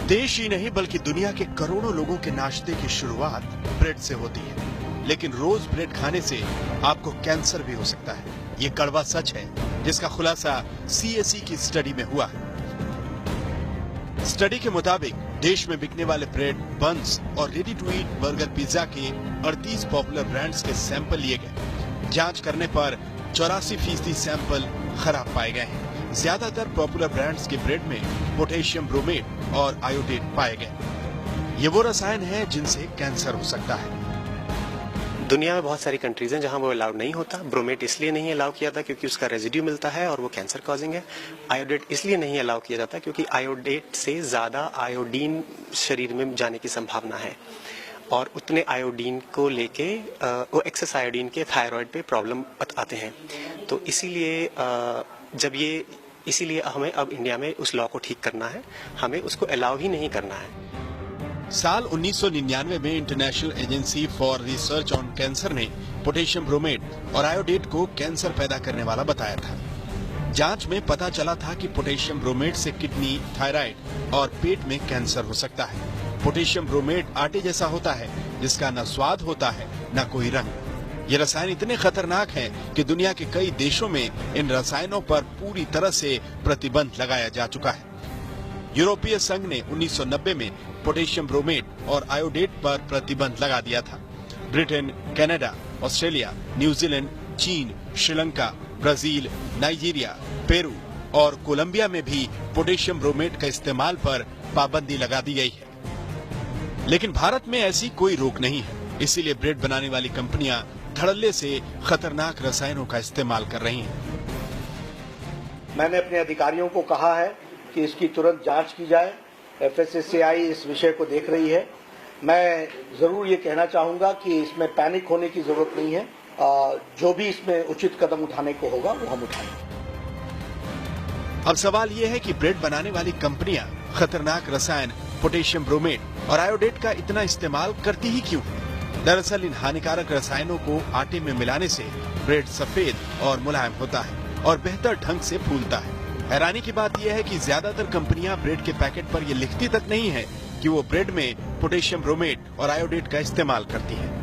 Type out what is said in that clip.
देश ही नहीं बल्कि दुनिया के करोड़ों लोगों के नाश्ते की शुरुआत ब्रेड से होती है, लेकिन रोज ब्रेड खाने से आपको कैंसर भी हो सकता है। ये कड़वा सच है, जिसका खुलासा CSE की स्टडी में हुआ है। स्टडी के मुताबिक देश में बिकने वाले ब्रेड, बन्स और ready to eat burger, pizza के 38 पॉपुलर ब्रांड्स के सैंपल लिए गए। जांच करने पर 84% सैंपल खराब पाए गए हैं। ज्यादातर पॉपुलर ब्रांड्स के ब्रेड में पोटेशियम ब्रोमेट और आयोडेट पाए गए। ये वो रसायन है जिनसे कैंसर हो सकता है। दुनिया में बहुत सारी कंट्रीज हैं जहां वो अलाउड नहीं होता। ब्रोमेट इसलिए नहीं अलाउ किया था क्योंकि उसका रेजिड्यू मिलता है और वो कैंसर कॉजिंग है। आयोडेट इसलिए नहीं अलाउ किया जाता क्योंकि आयोडेट से ज्यादा आयोडीन शरीर में जाने की संभावना है और उतने आयोडीन को लेके वो एक्सेस आयोडीन के थायराइड पे प्रॉब्लम आते हैं। तो इसीलिए हमें अब इंडिया में उस लॉ को ठीक करना है, हमें उसको अलाउ ही नहीं करना है। साल 1999 में international agency for research on cancer ने पोटेशियम ब्रोमेट और आयोडेट को कैंसर पैदा करने वाला बताया था। जांच में पता चला था कि पोटेशियम ब्रोमेट से किडनी, थायराइड और पेट में कैंसर हो सकता है। पोटेशियम ब्रोमेट आटे जैसा होता है, जिसका न स्वाद होता है न कोई रंग। ये रसायन इतने खतरनाक हैं कि दुनिया के कई देशों में इन रसायनों पर पूरी तरह से प्रतिबंध लगाया जा चुका है। यूरोपीय संघ ने 1990 में पोटेशियम ब्रोमेट और आयोडेट पर प्रतिबंध लगा दिया था। ब्रिटेन, कनाडा, ऑस्ट्रेलिया, न्यूजीलैंड, चीन, श्रीलंका, ब्राजील, नाइजीरिया, पेरू और कोलंबिया में भी पोटेशियम ब्रोमेट का इस्तेमाल पर पाबंदी लगा दी गई है। लेकिन भारत में ऐसी कोई रोक नहीं है, इसीलिए ब्रेड बनाने वाली कंपनियां धड़ल्ले से खतरनाक रसायनों का इस्तेमाल कर रही हैं। मैंने अपने अधिकारियों को कहा है कि इसकी तुरंत जांच की जाए। FSSAI इस विषय को देख रही है। मैं जरूर ये कहना चाहूंगा कि इसमें पैनिक होने की जरूरत नहीं है। जो भी इसमें उचित कदम उठाने को होगा वो हम उठाएंगे। अब सवाल ये है कि ब्रेड बनाने वाली कंपनियां खतरनाक रसायन पोटेशियम ब्रोमेट और आयोडेट का इतना इस्तेमाल करती ही क्यों है? दरअसल इन हानिकारक रसायनों को आटे में मिलाने से ब्रेड सफेद और मुलायम होता है और बेहतर ढंग से फूलता है। हैरानी की बात यह है कि ज्यादातर कंपनियां ब्रेड के पैकेट पर ये लिखती तक नहीं है कि वो ब्रेड में पोटेशियम ब्रोमेट और आयोडेट का इस्तेमाल करती हैं।